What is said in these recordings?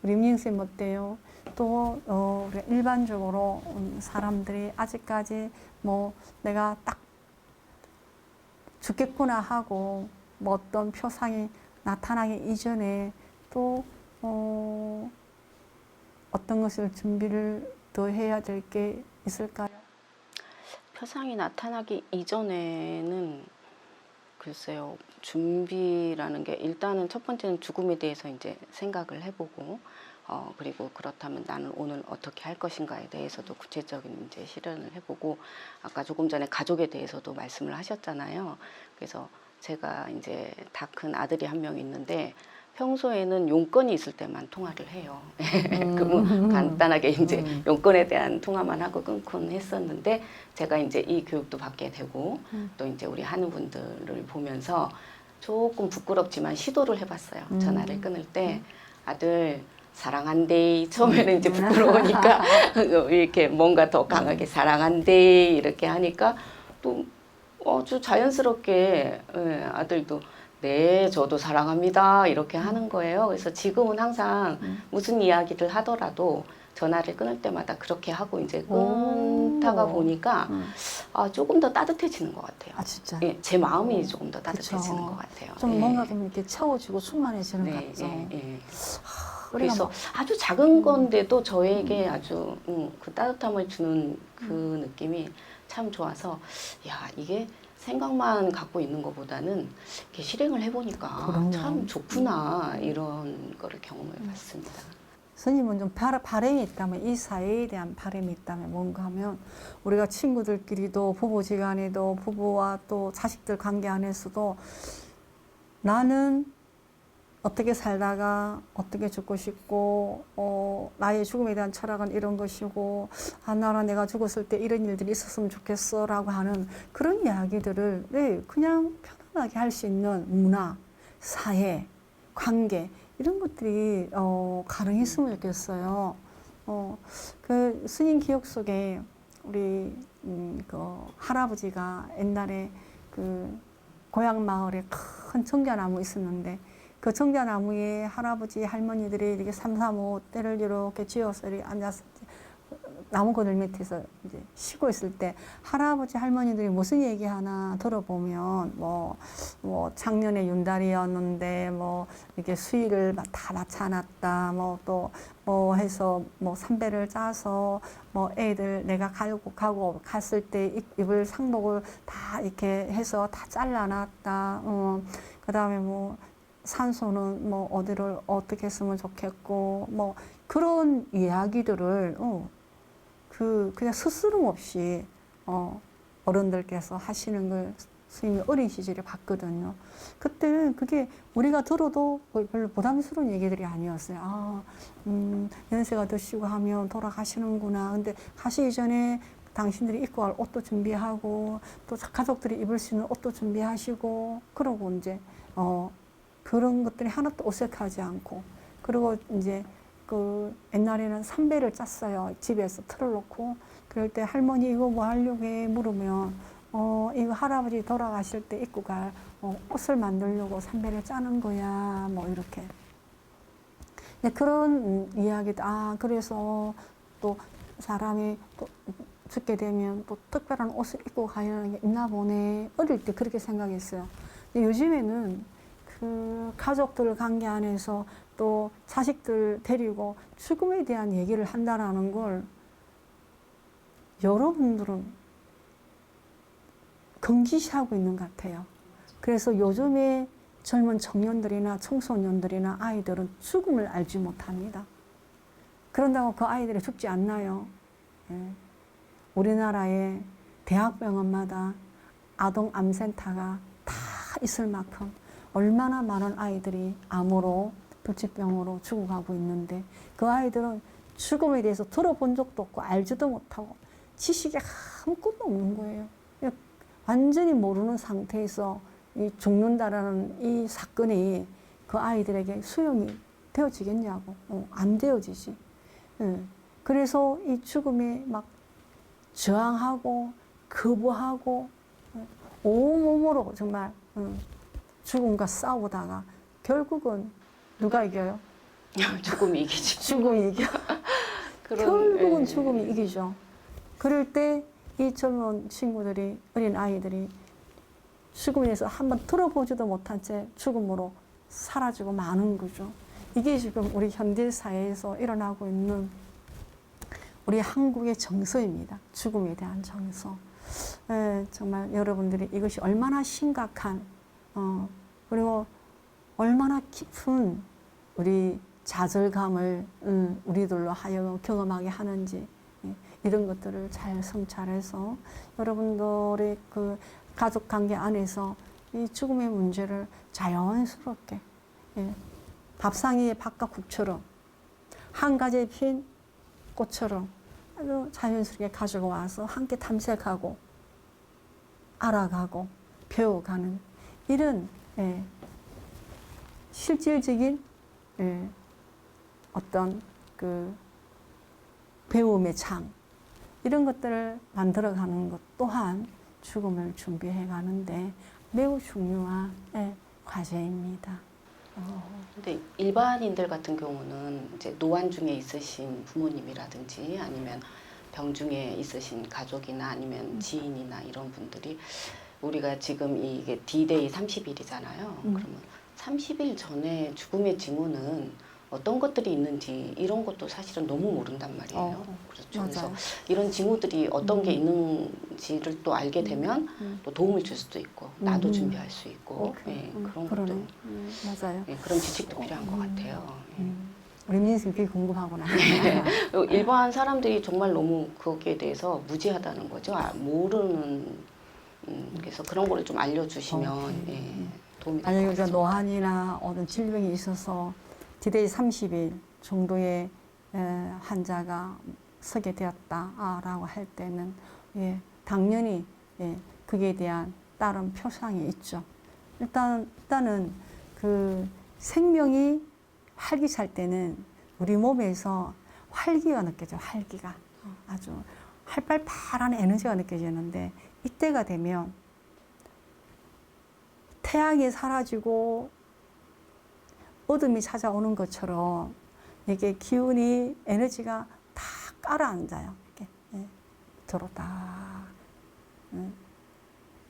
우리 민쌤 어때요? 또 우리 일반적으로 사람들이 아직까지 뭐 내가 딱 죽겠구나 하고 뭐 어떤 표상이 나타나기 이전에 또 어떤 것을 준비를 더 해야 될 게 있을까요? 표상이 나타나기 이전에는 글쎄요, 준비라는 게 일단은 첫 번째는 죽음에 대해서 이제 생각을 해보고 그리고 그렇다면 나는 오늘 어떻게 할 것인가에 대해서도 구체적인 이제 실현을 해보고 아까 조금 전에 가족에 대해서도 말씀을 하셨잖아요. 그래서 제가 이제 다 큰 아들이 한 명 있는데 평소에는 용건이 있을 때만 통화를 해요. 뭐 간단하게 이제 용건에 대한 통화만 하고 끊곤 했었는데 제가 이제 이 교육도 받게 되고 또 이제 우리 하는 분들을 보면서 조금 부끄럽지만 시도를 해봤어요. 전화를 끊을 때 아들 사랑한대. 처음에는 이제 부끄러우니까 이렇게 뭔가 더 강하게 사랑한대 이렇게 하니까 또 아주 자연스럽게 아들도 네, 저도 사랑합니다. 이렇게 하는 거예요. 그래서 지금은 항상 무슨 이야기를 하더라도 전화를 끊을 때마다 그렇게 하고 이제 끊다가 보니까 조금 더 따뜻해지는 것 같아요. 아, 진짜? 예, 제 마음이 조금 더 따뜻해지는 그쵸. 것 같아요. 좀 예. 뭔가 좀 이렇게 채워지고 충만해지는 것 네, 같죠. 예, 예. 우리가 그래서 뭐, 아주 작은 건데도 저에게 아주 그 따뜻함을 주는 그 느낌이 참 좋아서 야, 이게 생각만 갖고 있는 것보다는 이렇게 실행을 해보니까 그럼요. 참 좋구나 이런 거를 경험해 봤습니다. 스님은 좀 바람이 있다면, 이 사회에 대한 바람이 있다면 뭔가 하면 우리가 친구들끼리도 부부지간에도 부부와 또 자식들 관계 안에서도 나는 어떻게 살다가 어떻게 죽고 싶고 나의 죽음에 대한 철학은 이런 것이고 나라 내가 죽었을 때 이런 일들이 있었으면 좋겠어 라고 하는 그런 이야기들을 그냥 편안하게 할 수 있는 문화, 사회, 관계 이런 것들이 가능했으면 좋겠어요. 그 스님 기억 속에 우리 그 할아버지가 옛날에 그 고향 마을에 큰 청자나무 있었는데 그 청자나무에 할아버지 할머니들이 이렇게 삼삼오오 때를 이렇게 쥐어서 이렇게 앉아서 나무 그늘 밑에서 이제 쉬고 있을 때 할아버지 할머니들이 무슨 얘기 하나 들어보면 뭐 작년에 윤달이었는데 뭐 이렇게 수의를 다 마쳐놨다 뭐 또 뭐 해서 뭐 삼배를 짜서 뭐 애들 내가 가고 갔을 때 입을 상복을 다 이렇게 해서 다 잘라놨다 그다음에 뭐 산소는 뭐 어디를 어떻게 했으면 좋겠고 뭐 그런 이야기들을 그냥 스스럼 없이 어른들께서 하시는 걸 스님이 어린 시절에 봤거든요. 그때는 그게 우리가 들어도 별로 부담스러운 얘기들이 아니었어요. 연세가 드시고 하면 돌아가시는구나. 근데 가시기 전에 당신들이 입고 갈 옷도 준비하고 또 가족들이 입을 수 있는 옷도 준비하시고 그러고 이제 그런 것들이 하나도 어색하지 않고 그리고 이제 그 옛날에는 삼배를 짰어요. 집에서 틀을 놓고 그럴 때 할머니 이거 뭐 하려고 해 물으면 이거 할아버지 돌아가실 때 입고 갈 옷을 만들려고 삼배를 짜는 거야 뭐 이렇게 그런 이야기도 그래서 또 사람이 또 죽게 되면 또 특별한 옷을 입고 가야 게 있나 보네 어릴 때 그렇게 생각했어요. 근데 요즘에는 그 가족들 관계 안에서 또 자식들 데리고 죽음에 대한 얘기를 한다라는 걸 여러분들은 금기시하고 있는 것 같아요. 그래서 요즘에 젊은 청년들이나 청소년들이나 아이들은 죽음을 알지 못합니다. 그런다고 그 아이들이 죽지 않나요? 예. 우리나라의 대학병원마다 아동암센터가 다 있을 만큼 얼마나 많은 아이들이 암으로 불치병으로 죽어가고 있는데 그 아이들은 죽음에 대해서 들어본 적도 없고 알지도 못하고 지식이 아무것도 없는 거예요. 완전히 모르는 상태에서 이 죽는다라는 이 사건이 그 아이들에게 수용이 되어지겠냐고. 안 되어지지. 그래서 이 죽음에 막 저항하고 거부하고 온몸으로 정말 죽음과 싸우다가 결국은 누가 이겨요? 죽음이 이기지. 죽음이 이겨. 결국은 죽음이 이기죠. 그럴 때 이 젊은 친구들이, 어린 아이들이 죽음에 대해서 한번 들어보지도 못한 채 죽음으로 사라지고 마는 거죠. 이게 지금 우리 현대 사회에서 일어나고 있는 우리 한국의 정서입니다. 죽음에 대한 정서. 정말 여러분들이 이것이 얼마나 심각한, 그리고 얼마나 깊은 우리 좌절감을 우리들로 하여금 경험하게 하는지, 이런 것들을 잘 성찰해서 여러분들의 그 가족 관계 안에서 이 죽음의 문제를 자연스럽게, 밥상 위의 밥과 국처럼 한 가지에 핀 꽃처럼 아주 자연스럽게 가지고 와서 함께 탐색하고 알아가고 배워가는 이런 실질적인 어떤 그 배움의 창, 이런 것들을 만들어가는 것 또한 죽음을 준비해 가는데 매우 중요한 과제입니다. 근데 일반인들 같은 경우는 이제 노안 중에 있으신 부모님이라든지 아니면 병 중에 있으신 가족이나 아니면 지인이나 이런 분들이 우리가 지금 이게 D-Day 30일이잖아요. 그러면 30일 전에 죽음의 징후는 어떤 것들이 있는지 이런 것도 사실은 너무 모른단 말이에요. 그렇죠. 맞아요. 그래서 이런 징후들이 어떤 게 있는지를 또 알게 되면 또 도움을 줄 수도 있고 나도 준비할 수 있고 그런 것도 맞아요. 그런 지식도 필요한 것 같아요. 우리 민수는 되게 궁금하구나. 일반 사람들이 정말 너무 거기에 대해서 무지하다는 거죠. 모르는 그래서 그런 거를 좀 알려주시면 도움이 될 것 만약에 우리가 같습니다. 노안이나 어떤 질병이 있어서 D-Day 30일 정도의 환자가 서게 되었다라고 할 때는 당연히 그에 대한 다른 표상이 있죠. 일단은 그 생명이 활기찰 때는 우리 몸에서 활기가 느껴져요. 활기가 아주 활발한 에너지가 느껴지는데 이때가 되면 태양이 사라지고 어둠이 찾아오는 것처럼 이게 기운이 에너지가 다 깔아앉아요. 이렇게 들어다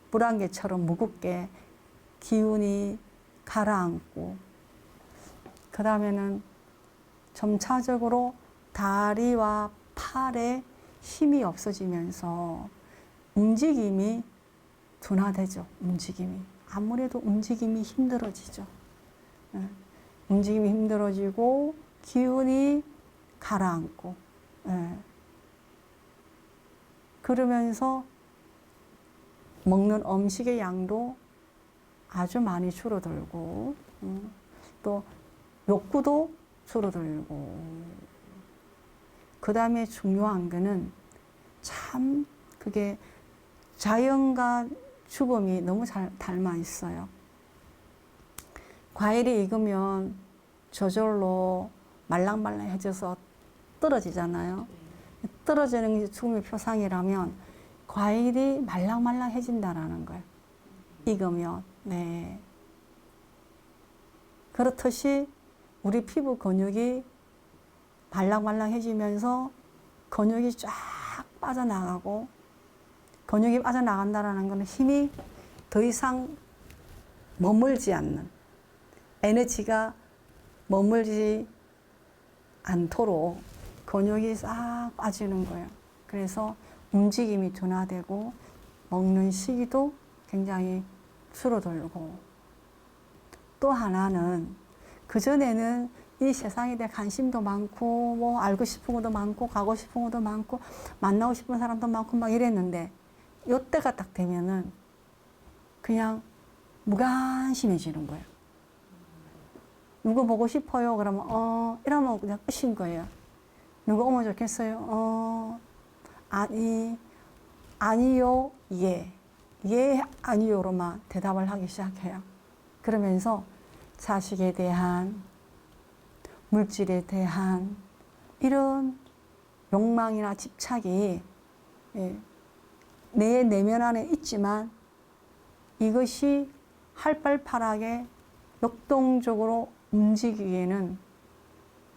물안개처럼 무겁게 기운이 가라앉고 그 다음에는 점차적으로 다리와 팔에 힘이 없어지면서 움직임이 둔화되죠. 움직임이 아무래도 움직임이 힘들어지죠. 움직임이 힘들어지고 기운이 가라앉고 그러면서 먹는 음식의 양도 아주 많이 줄어들고 또 욕구도 줄어들고 그 다음에 중요한 거는 참 그게 자연과 죽음이 너무 잘 닮아 있어요. 과일이 익으면 저절로 말랑말랑해져서 떨어지잖아요. 떨어지는 게 죽음의 표상이라면 과일이 말랑말랑해진다라는 거예요. 익으면. 네. 그렇듯이 우리 피부 근육이 말랑말랑해지면서 근육이 쫙 빠져나가고 근육이 빠져나간다는 것은 힘이 더 이상 머물지 않는 에너지가 머물지 않도록 근육이 싹 빠지는 거예요. 그래서 움직임이 둔화되고 먹는 시기도 굉장히 줄어들고 또 하나는 그전에는 이 세상에 대한 관심도 많고 뭐 알고 싶은 것도 많고 가고 싶은 것도 많고 만나고 싶은 사람도 많고 막 이랬는데 이때가 딱 되면은 그냥 무관심해지는 거예요. 누구 보고 싶어요? 그러면 이러면 그냥 끝인 거예요. 누구 오면 좋겠어요? 아니요, 예. 예, 아니요로만 대답을 하기 시작해요. 그러면서 자식에 대한, 물질에 대한 이런 욕망이나 집착이 내 내면 안에 있지만 이것이 활발하게 역동적으로 움직이기에는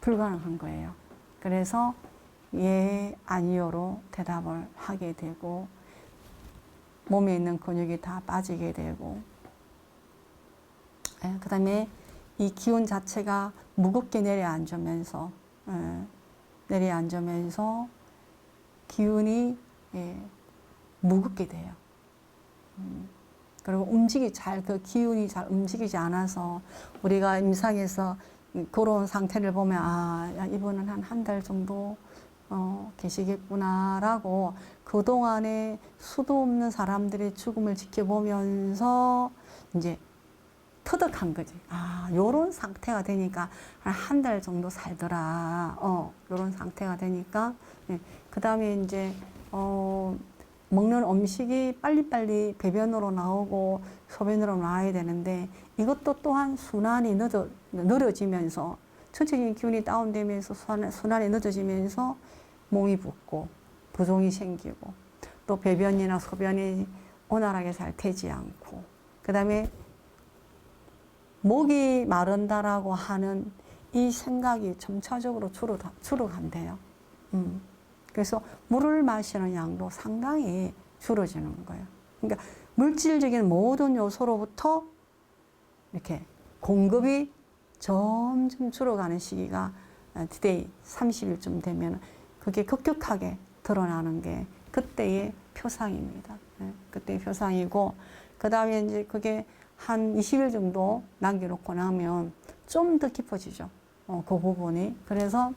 불가능한 거예요. 그래서 예, 아니요로 대답을 하게 되고 몸에 있는 근육이 다 빠지게 되고 그 다음에 이 기운 자체가 무겁게 내려앉으면서 내려앉으면서 기운이 무겁게 돼요. 그리고 그 기운이 잘 움직이지 않아서 우리가 임상에서 그런 상태를 보면 야, 이분은 한 달 정도 계시겠구나라고 그동안에 수도 없는 사람들의 죽음을 지켜보면서 이제 터득한 거지. 요런 상태가 되니까 한 달 정도 살더라. 요런 상태가 되니까 그 다음에 이제 먹는 음식이 빨리빨리 배변으로 나오고 소변으로 나와야 되는데 이것도 또한 순환이 늘어지면서 전체적인 기운이 다운되면서 순환이 늦어지면서 몸이 붓고 부종이 생기고 또 배변이나 소변이 원활하게 잘 되지 않고 그 다음에 목이 마른다라고 하는 이 생각이 점차적으로 줄어간대요. 그래서 물을 마시는 양도 상당히 줄어지는 거예요. 그러니까 물질적인 모든 요소로부터 이렇게 공급이 점점 줄어가는 시기가 디데이 30일쯤 되면 그게 급격하게 드러나는 게 그때의 표상입니다. 그때의 표상이고 그 다음에 이제 그게 한 20일 정도 남겨놓고 나면 좀 더 깊어지죠. 그 부분이. 그래서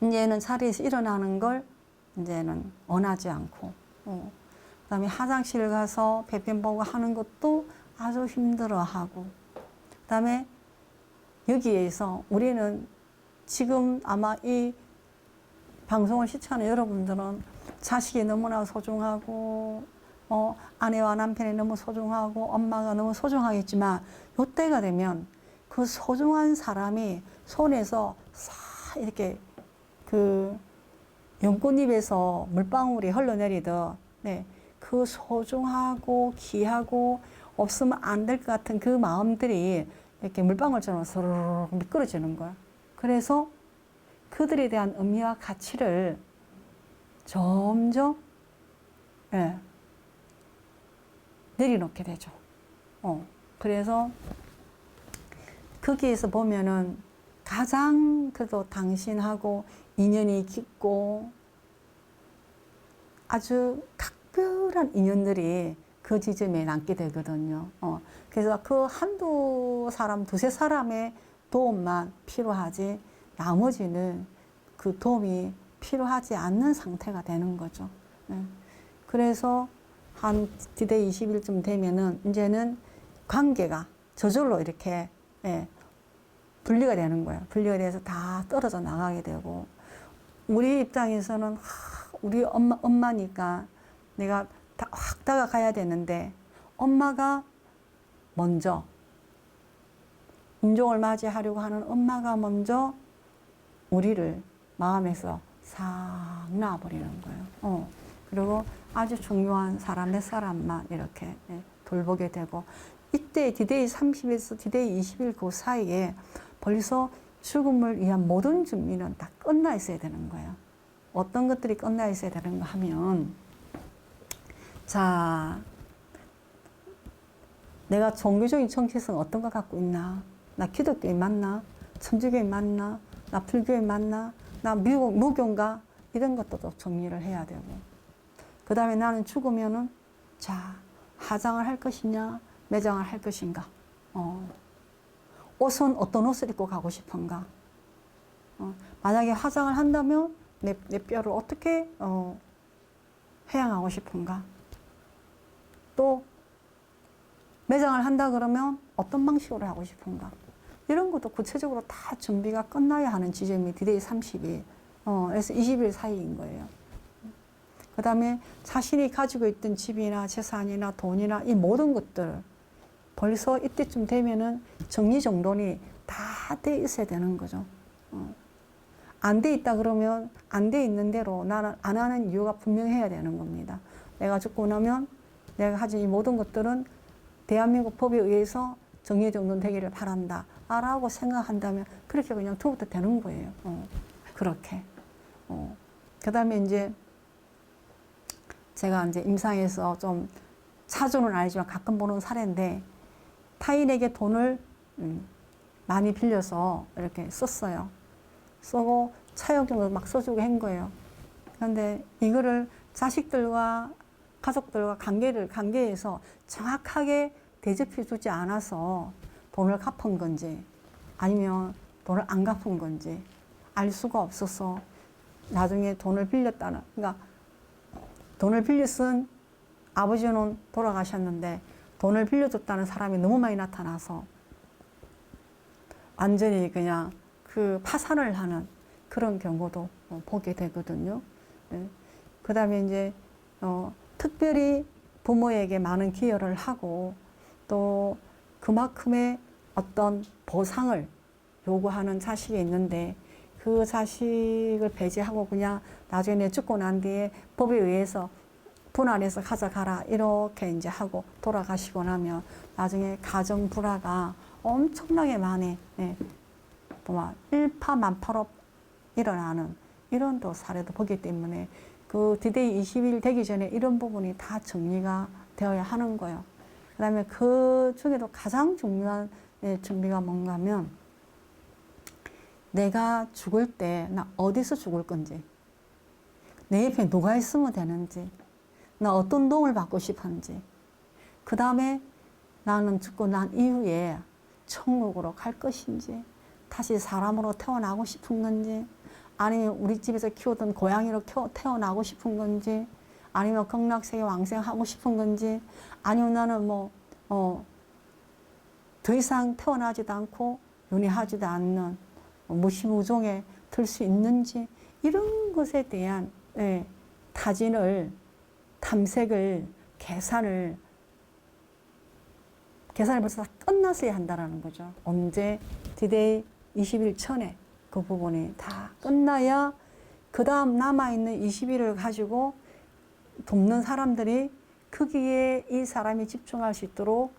이제는 자리에서 일어나는 걸 이제는 원하지 않고, 그 다음에 화장실 가서 배변 보고 하는 것도 아주 힘들어 하고, 그 다음에 여기에서 우리는 지금 아마 이 방송을 시청하는 여러분들은 자식이 너무나 소중하고, 아내와 남편이 너무 소중하고, 엄마가 너무 소중하겠지만, 요때가 되면 그 소중한 사람이 손에서 싹 이렇게 그 연꽃잎에서 물방울이 흘러내리듯 그 소중하고 귀하고 없으면 안 될 것 같은 그 마음들이 이렇게 물방울처럼 스르르 미끄러지는 거야. 그래서 그들에 대한 의미와 가치를 점점 내려놓게 되죠. 그래서 거기에서 보면은 가장 그래도 당신하고 인연이 깊고 아주 각별한 인연들이 그 지점에 남게 되거든요. 그래서 그 한두 사람, 두세 사람의 도움만 필요하지 나머지는 그 도움이 필요하지 않는 상태가 되는 거죠. 그래서 한 디데이 20일쯤 되면은 이제는 관계가 저절로 이렇게 분리가 되는 거예요. 분리가 돼서 다 떨어져 나가게 되고 우리 입장에서는 우리 엄마니까 내가 확 다가가야 되는데 엄마가 먼저 임종을 맞이하려고 하는 엄마가 먼저 우리를 마음에서 싹 놔버리는 거예요. 그리고 아주 중요한 사람 몇 사람만 이렇게 돌보게 되고 이때 디데이 30에서 디데이 20일 그 사이에 벌써 죽음을 위한 모든 준비는 다 끝나 있어야 되는 거예요. 어떤 것들이 끝나 있어야 되는가 하면 자, 내가 종교적인 정체성 어떤 거 갖고 있나? 나 기독교에 맞나? 천주교에 맞나? 나 불교에 맞나? 나 무교인가? 이런 것도 정리를 해야 되고 그 다음에 나는 죽으면은 자, 화장을 할 것이냐? 매장을 할 것인가? 옷은 어떤 옷을 입고 가고 싶은가? 만약에 화장을 한다면 내 뼈를 어떻게 해양하고 싶은가? 또 매장을 한다 그러면 어떤 방식으로 하고 싶은가? 이런 것도 구체적으로 다 준비가 끝나야 하는 지점이 디데이 30일, 그래서 20일 사이인 거예요. 그 다음에 자신이 가지고 있던 집이나 재산이나 돈이나 이 모든 것들 벌써 이때쯤 되면은 정리정돈이 다 돼 있어야 되는 거죠. 안 돼 있다 그러면 안 돼 있는 대로 나는 안 하는 이유가 분명해야 되는 겁니다. 내가 죽고 나면 내가 가진 이 모든 것들은 대한민국 법에 의해서 정리정돈 되기를 바란다. 하라고 생각한다면 그렇게 그냥 두부터 되는 거예요. 그렇게. 그 다음에 이제 제가 이제 임상에서 좀 자주는 아니지만 가끔 보는 사례인데 타인에게 돈을 많이 빌려서 이렇게 썼어요. 쓰고 차용증을 막 써주고 한 거예요. 그런데 이거를 자식들과 가족들과 관계에서 정확하게 대접해 주지 않아서 돈을 갚은 건지 아니면 돈을 안 갚은 건지 알 수가 없어서 나중에 돈을 빌렸다는, 그러니까 돈을 빌려 쓴 아버지는 돌아가셨는데 돈을 빌려줬다는 사람이 너무 많이 나타나서 완전히 그냥 그 파산을 하는 그런 경우도 보게 되거든요. 그 다음에 이제 특별히 부모에게 많은 기여를 하고 또 그만큼의 어떤 보상을 요구하는 자식이 있는데 그 자식을 배제하고 그냥 나중에 죽고 난 뒤에 법에 의해서 분할해서 가져가라 이렇게 이제 하고 돌아가시고 나면 나중에 가정 불화가 엄청나게 많이 일파만파로 일어나는 이런 또 사례도 보기 때문에 그 디데이 20일 되기 전에 이런 부분이 다 정리가 되어야 하는 거예요. 그 다음에 그 중에도 가장 중요한 준비가 뭔가 하면 내가 죽을 때 나 어디서 죽을 건지, 내 옆에 누가 있으면 되는지, 나 어떤 도움을 받고 싶은지, 그 다음에 나는 죽고 난 이후에 천국으로 갈 것인지, 다시 사람으로 태어나고 싶은 건지, 아니면 우리 집에서 키우던 고양이로 태어나고 싶은 건지, 아니면 극락세계 왕생하고 싶은 건지, 아니면 나는 더 이상 태어나지도 않고 윤회하지도 않는 무시무종에 들 수 있는지, 이런 것에 대한 타진을, 탐색을, 계산을 벌써 다 끝났어야 한다는 거죠. 언제? 디데이 20일 전에 그 부분이 다 끝나야 그 다음 남아있는 20일을 가지고 돕는 사람들이 거기에 이 사람이 집중할 수 있도록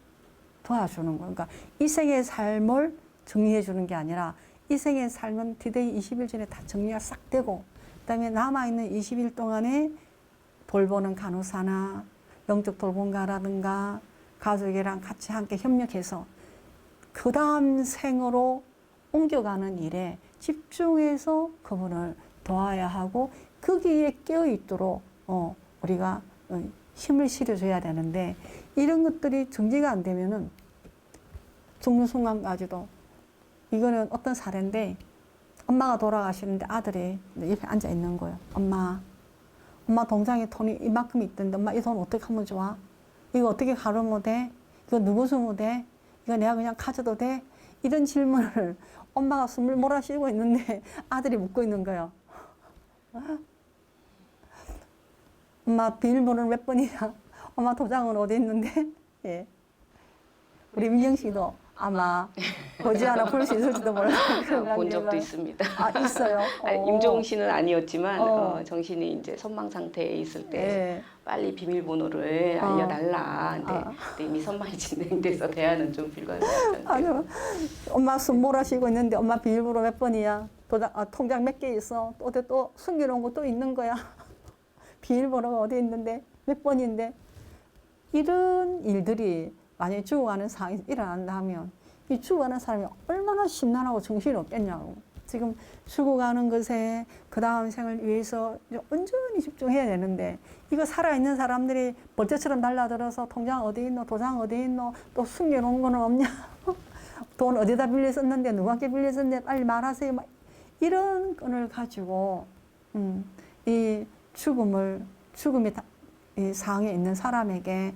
도와주는 거예요. 그러니까 이 생의 삶을 정리해 주는 게 아니라 이 생의 삶은 디데이 20일 전에 다 정리가 싹 되고 그 다음에 남아있는 20일 동안에 돌보는 간호사나 영적 돌봄가라든가 가족이랑 같이 함께 협력해서 그 다음 생으로 옮겨가는 일에 집중해서 그분을 도와야 하고 거기에 깨어있도록 우리가 힘을 실어줘야 되는데 이런 것들이 정리가 안 되면은 죽는 순간까지도 이거는 어떤 사례인데 엄마가 돌아가시는데 아들이 옆에 앉아 있는 거예요. 엄마 통장에 돈이 이만큼 있던데 엄마 이 돈 어떻게 하면 좋아? 이거 어떻게 가르면 돼? 이거 누구 주면 돼? 이거 내가 그냥 가져도 돼? 이런 질문을 엄마가 숨을 몰아쉬고 있는데 아들이 묻고 있는 거예요. 엄마 비밀번호는 몇 번이야? 엄마 도장은 어디 있는데? 예. 우리 민경 씨도 아마 보지 않아 볼 수 있을지도 몰라요. 본 적도 있습니다. 아, 있어요? 임종웅 씨는 아니었지만 정신이 이제 선망 상태에 있을 때 예. 빨리 비밀번호를 알려달라. 근데 이미 선망이 진행돼서 대화는 좀 불가능한 상태고. 엄마 숨 몰아쉬고 있는데 엄마 비밀번호 몇 번이야? 통장 몇 개 있어? 또 숨겨놓은 거 또 있는 거야? 비밀번호가 어디 있는데? 몇 번인데? 이런 일들이 만약에 죽어가는 상황이 일어난다 하면 이 죽어가는 사람이 얼마나 심란하고 정신이 없겠냐고. 지금 죽어가는 것에 그 다음 생을 위해서 온전히 집중해야 되는데 이거 살아있는 사람들이 벌떼처럼 달라들어서 통장 어디 있노? 도장 어디 있노? 또 숨겨놓은 거는 없냐? 돈 어디다 빌려 썼는데 누구한테 빌려 썼는데 빨리 말하세요. 막 이런 건을 가지고 이 죽음이 이 상황에 있는 사람에게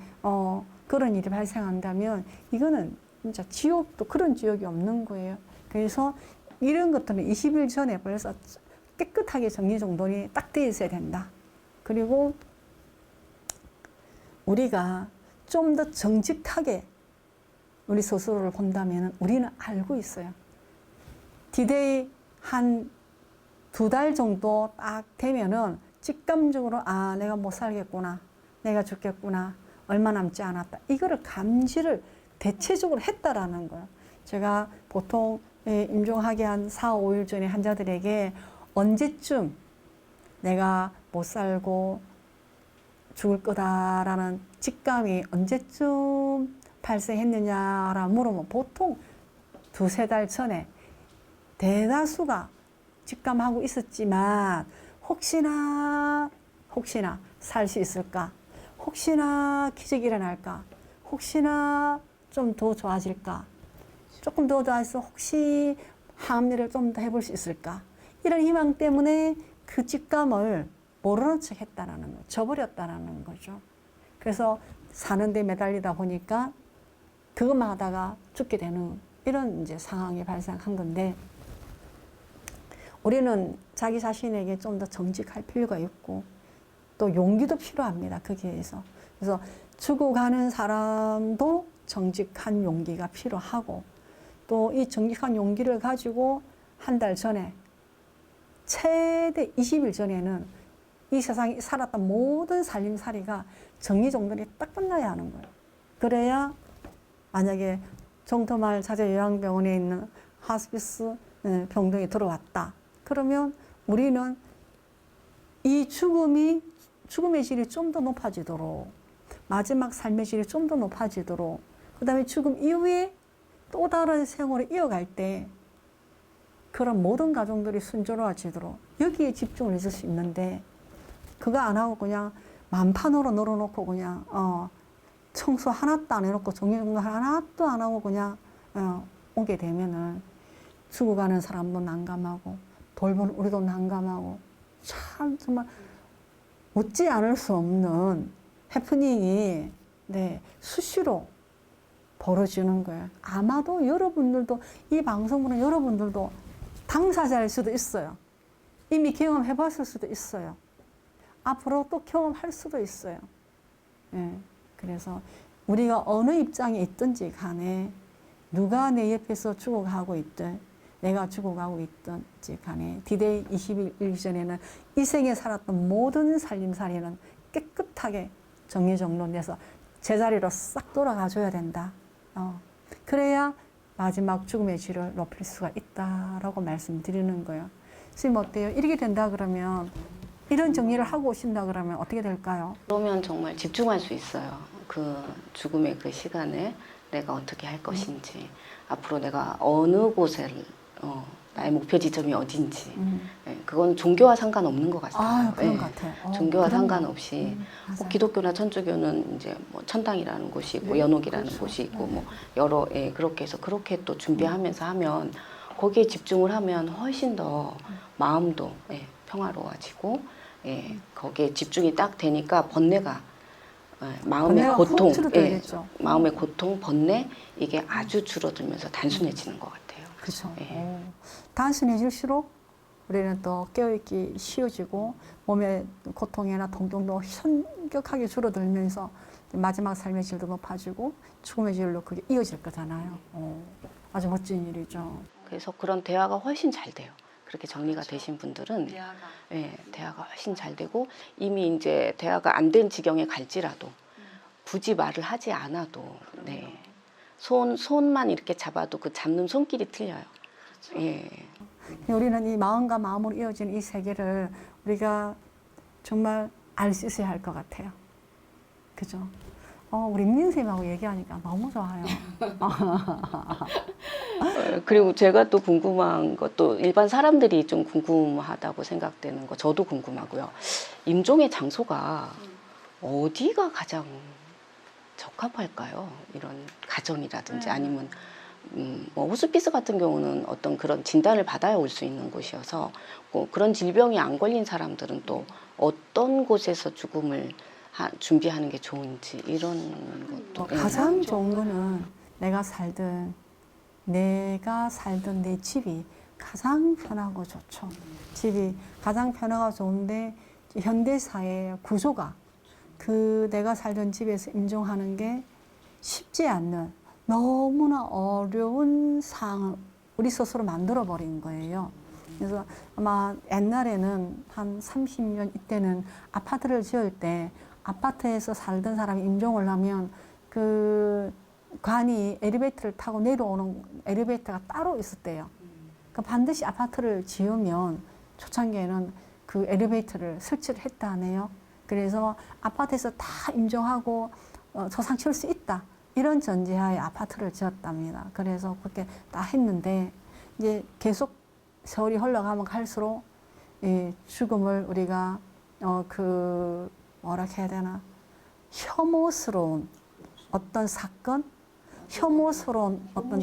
그런 일이 발생한다면 이거는 진짜 지옥도 그런 지옥이 없는 거예요. 그래서 이런 것들은 20일 전에 벌써 깨끗하게 정리정돈이 딱 되어 있어야 된다. 그리고 우리가 좀 더 정직하게 우리 스스로를 본다면 우리는 알고 있어요. 디데이 한 2달 정도 딱 되면은 직감적으로 내가 못 살겠구나. 내가 죽겠구나. 얼마 남지 않았다. 이거를 감지를 대체적으로 했다라는 거예요. 제가 보통 임종하기 한 4, 5일 전에 환자들에게 언제쯤 내가 못 살고 죽을 거다라는 직감이 언제쯤 발생했느냐라 물으면 보통 2-3달 전에 대다수가 직감하고 있었지만 혹시나 살 수 있을까? 혹시나 기적이 일어날까? 혹시나 좀 더 좋아질까? 조금 더 좋아져서 혹시 항암리를 좀 더 해볼 수 있을까? 이런 희망 때문에 그 직감을 모르는 척 했다라는 거, 저버렸다라는 거죠. 그래서 사는데 매달리다 보니까 그것만 하다가 죽게 되는 이런 이제 상황이 발생한 건데, 우리는 자기 자신에게 좀 더 정직할 필요가 있고 또 용기도 필요합니다. 거기에 대해서. 그래서 죽어가는 사람도 정직한 용기가 필요하고, 또 이 정직한 용기를 가지고 한 달 전에 최대 20일 전에는 이 세상에 살았던 모든 살림살이가 정리정돈이 딱 끝나야 하는 거예요. 그래야 만약에 정터마을 자제요양병원에 있는 하스피스 병동에 들어왔다. 그러면 우리는 이 죽음의 질이 좀 더 높아지도록, 마지막 삶의 질이 좀 더 높아지도록, 그 다음에 죽음 이후에 또 다른 생활을 이어갈 때 그런 모든 가정들이 순조로워지도록 여기에 집중을 해줄 수 있는데, 그거 안 하고 그냥 만판으로 널어놓고 그냥 청소 하나도 안 해놓고 정리정돈 하나도 안 하고 그냥 오게 되면은 죽어가는 사람도 난감하고 돌보는 우리도 난감하고, 참 정말 웃지 않을 수 없는 해프닝이 수시로 벌어지는 거예요. 아마도 여러분들도, 이 방송으로 여러분들도 당사자일 수도 있어요. 이미 경험해 봤을 수도 있어요. 앞으로 또 경험할 수도 있어요. 그래서 우리가 어느 입장에 있든지 간에, 누가 내 옆에서 죽어가고 있든 내가 죽어가고 있든지 간에 D-Day 20일 전에는 이 생에 살았던 모든 살림살이는 깨끗하게 정리정돈돼서 제자리로 싹 돌아가 줘야 된다. 그래야 마지막 죽음의 질을 높일 수가 있다라고 말씀드리는 거예요. 선생님 어때요? 이렇게 된다 그러면, 이런 정리를 하고 오신다 그러면 어떻게 될까요? 그러면 정말 집중할 수 있어요. 그 죽음의 그 시간에 내가 어떻게 할 것인지, 앞으로 내가 어느 곳에 나의 목표 지점이 어딘지, 그건 종교와 상관없는 것 같아요. 그런 것 같아요. 종교와 그럼요. 상관없이 기독교나 천주교는 이제 뭐 천당이라는 곳이 있고 연옥이라는 그렇죠. 곳이 있고 뭐 여러 그렇게 해서 그렇게 또 준비하면서 하면, 거기에 집중을 하면 훨씬 더 마음도 평화로워지고, 거기에 집중이 딱 되니까 번뇌가, 마음의 번뇌가 고통, 훅 줄어들겠죠. 마음의 고통, 번뇌, 이게 아주 줄어들면서 단순해지는 것 같아요. 그렇죠. 예. 단순해질수록 우리는 또 깨어있기 쉬워지고 몸의 고통이나 통증도 현격하게 줄어들면서 마지막 삶의 질도 높아지고 죽음의 질로 그게 이어질 거잖아요. 아주 멋진 일이죠. 그래서 그런 대화가 훨씬 잘 돼요. 그렇게 정리가 되신 분들은 대화가 훨씬 잘 되고, 이미 이제 대화가 안 된 지경에 갈지라도 굳이 말을 하지 않아도 손만 이렇게 잡아도 그 잡는 손길이 틀려요. 우리는 이 마음과 마음으로 이어지는 이 세계를 우리가 정말 알 수 있어야 할 것 같아요. 그죠? 우리 민영 쌤하고 얘기하니까 너무 좋아요. 그리고 제가 또 궁금한 것도, 일반 사람들이 좀 궁금하다고 생각되는 거 저도 궁금하고요. 임종의 장소가 어디가 가장 적합할까요? 이런 가정이라든지 아니면 뭐 호스피스 같은 경우는 어떤 그런 진단을 받아야 올 수 있는 곳이어서, 그런 질병이 안 걸린 사람들은 또 어떤 곳에서 죽음을 준비하는 게 좋은지, 이런 것도 가장 좋은 거는 내가 살던 내 집이 가장 편하고 좋죠. 집이 가장 편하고 좋은데, 현대사회의 구조가 그 내가 살던 집에서 임종하는 게 쉽지 않는 너무나 어려운 상황을 우리 스스로 만들어버린 거예요. 그래서 아마 옛날에는 한 30년 이때는 아파트를 지을 때 아파트에서 살던 사람이 임종을 하면 그 관이 엘리베이터를 타고 내려오는 엘리베이터가 따로 있었대요. 그러니까 반드시 아파트를 지으면 초창기에는 그 엘리베이터를 설치를 했다 하네요. 그래서 아파트에서 다 인정하고 조상 칠 수 있다. 이런 전제하에 아파트를 지었답니다. 그래서 그렇게 다 했는데 이제 계속 세월이 흘러가면 갈수록 이 죽음을 우리가 그 뭐라 해야 되나 혐오스러운 어떤 사건, 혐오스러운 어떤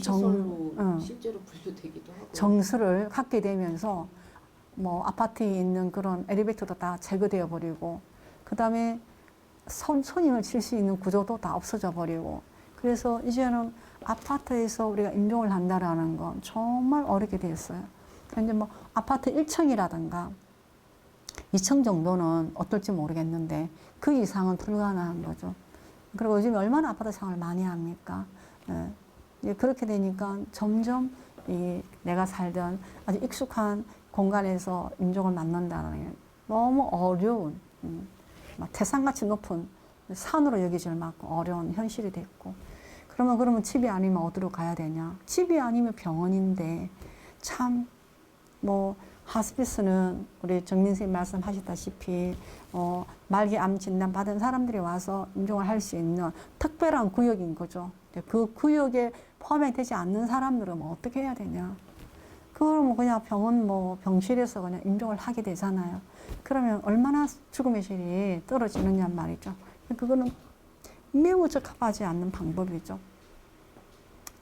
실제로 분류되기도 하고 정서를 갖게 되면서 뭐 아파트에 있는 그런 엘리베이터도 다 제거되어 버리고 그 다음에 손님을 칠 수 있는 구조도 다 없어져 버리고 그래서 이제는 아파트에서 우리가 임종을 한다라는 건 정말 어렵게 되었어요. 이제 뭐 아파트 1층이라든가 2층 정도는 어떨지 모르겠는데 그 이상은 불가능한 거죠. 그리고 요즘 얼마나 아파트 생활을 많이 합니까? 예. 이제 그렇게 되니까 점점 이 내가 살던 아주 익숙한 공간에서 임종을 만난다는 게 너무 어려운 막 태산같이 높은 산으로 여기질 않고 어려운 현실이 됐고 그러면 집이 아니면 어디로 가야 되냐? 집이 아니면 병원인데 참 뭐 하스피스는 우리 정민 선생님 말씀하셨다시피 말기 암 진단 받은 사람들이 와서 임종을 할 수 있는 특별한 구역인 거죠. 그 구역에 포함이 되지 않는 사람들은 뭐 어떻게 해야 되냐? 그걸 뭐 그냥 병원 뭐 병실에서 그냥 임종을 하게 되잖아요. 그러면 얼마나 죽음의 질이 떨어지느냐 말이죠. 그거는 매우 적합하지 않는 방법이죠.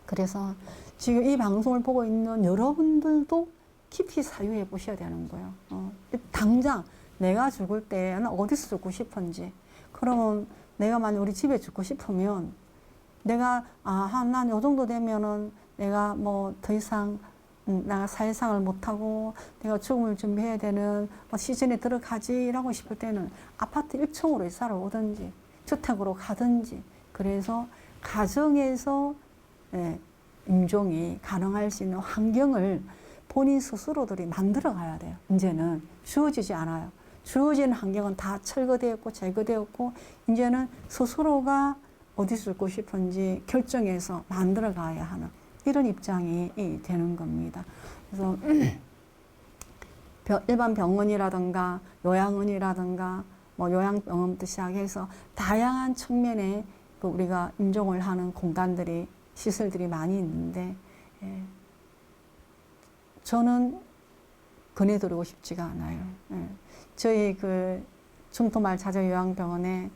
그래서 지금 이 방송을 보고 있는 여러분들도 깊이 사유해 보셔야 되는 거예요. 당장 내가 죽을 때는 어디서 죽고 싶은지. 그러면 내가 만약 우리 집에 죽고 싶으면 내가 난 요 정도 되면은 내가 뭐 더 이상 내가 사회생활을 못하고 내가 죽음을 준비해야 되는 시즌에 들어가지라고 싶을 때는 아파트 1층으로 이사를 오든지 주택으로 가든지 그래서 가정에서 임종이 가능할 수 있는 환경을 본인 스스로들이 만들어 가야 돼요. 이제는 주어지지 않아요. 주어진 환경은 다 철거되었고 제거되었고 이제는 스스로가 어디 죽고 싶은지 결정해서 만들어 가야 하는 이런 입장이 되는 겁니다. 그래서 일반 병원이라든가 요양원이라든가 뭐 요양병원부터 시작해서 다양한 측면의 그 우리가 임종을 하는 공간들이 시설들이 많이 있는데 저는 권해드리고 싶지가 않아요. 저희 그 중토마을 자녀요양병원에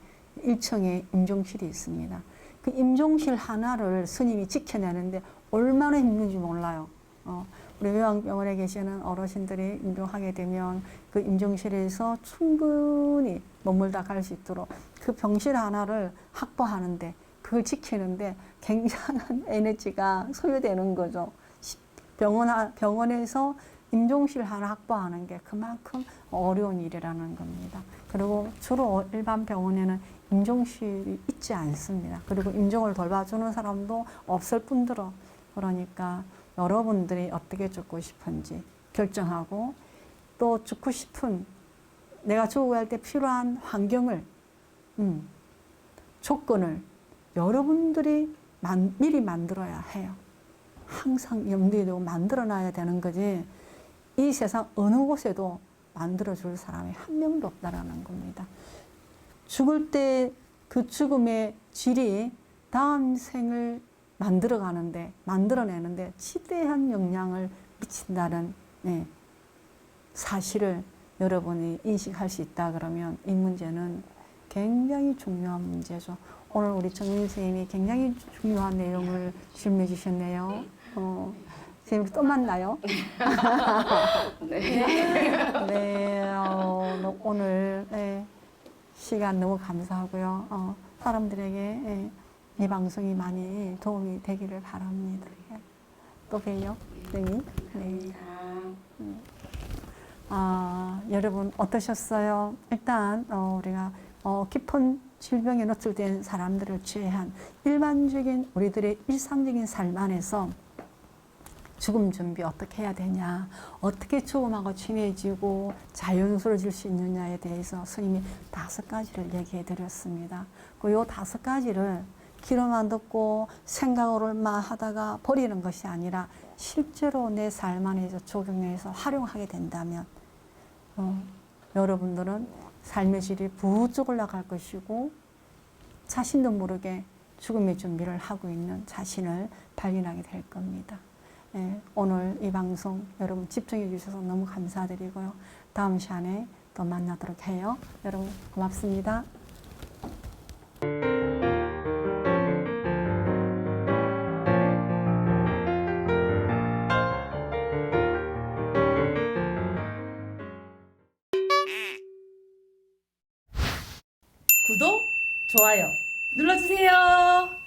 1층에 임종실이 있습니다. 그 임종실 하나를 스님이 지켜내는데 얼마나 힘든지 몰라요. 우리 요양병원에 계시는 어르신들이 임종하게 되면 그 임종실에서 충분히 머물다 갈 수 있도록 그 병실 하나를 확보하는데 그걸 지키는데 굉장한 에너지가 소요되는 거죠. 병원에서 임종실 하나 확보하는 게 그만큼 어려운 일이라는 겁니다. 그리고 주로 일반 병원에는 임종실이 있지 않습니다. 그리고 임종을 돌봐주는 사람도 없을 뿐더러 그러니까 여러분들이 어떻게 죽고 싶은지 결정하고 또 죽고 싶은 내가 죽고 갈 때 필요한 환경을 조건을 여러분들이 미리 만들어야 해요. 항상 염두에 두고 만들어놔야 되는 거지 이 세상 어느 곳에도 만들어줄 사람이 한 명도 없다라는 겁니다. 죽을 때 그 죽음의 질이 다음 생을 만들어내는데 지대한 영향을 미친다는 사실을 여러분이 인식할 수 있다 그러면 이 문제는 굉장히 중요한 문제죠. 오늘 우리 정민 선생님이 굉장히 중요한 내용을 질문해 주셨네요. 선생님 또 만나요? 네, 오늘 시간 너무 감사하고요. 사람들에게 이 방송이 많이 도움이 되기를 바랍니다. 또 봬요, 선생님. 네. 여러분 어떠셨어요? 일단 우리가 깊은 질병에 노출된 사람들을 제외한 일반적인 우리들의 일상적인 삶 안에서 죽음 준비 어떻게 해야 되냐, 어떻게 죽음하고 친해지고 자연스러워질 수 있느냐에 대해서 스님이 5가지를 얘기해 드렸습니다. 그 요 5가지를 귀로만 듣고 생각으로만 하다가 버리는 것이 아니라 실제로 내 삶 안에서 적용해서 활용하게 된다면 여러분들은 삶의 질이 부쩍 올라갈 것이고 자신도 모르게 죽음의 준비를 하고 있는 자신을 발견하게 될 겁니다. 예, 오늘 이 방송 여러분 집중해 주셔서 너무 감사드리고요. 다음 시간에 또 만나도록 해요. 여러분 고맙습니다. 구독, 좋아요 눌러주세요.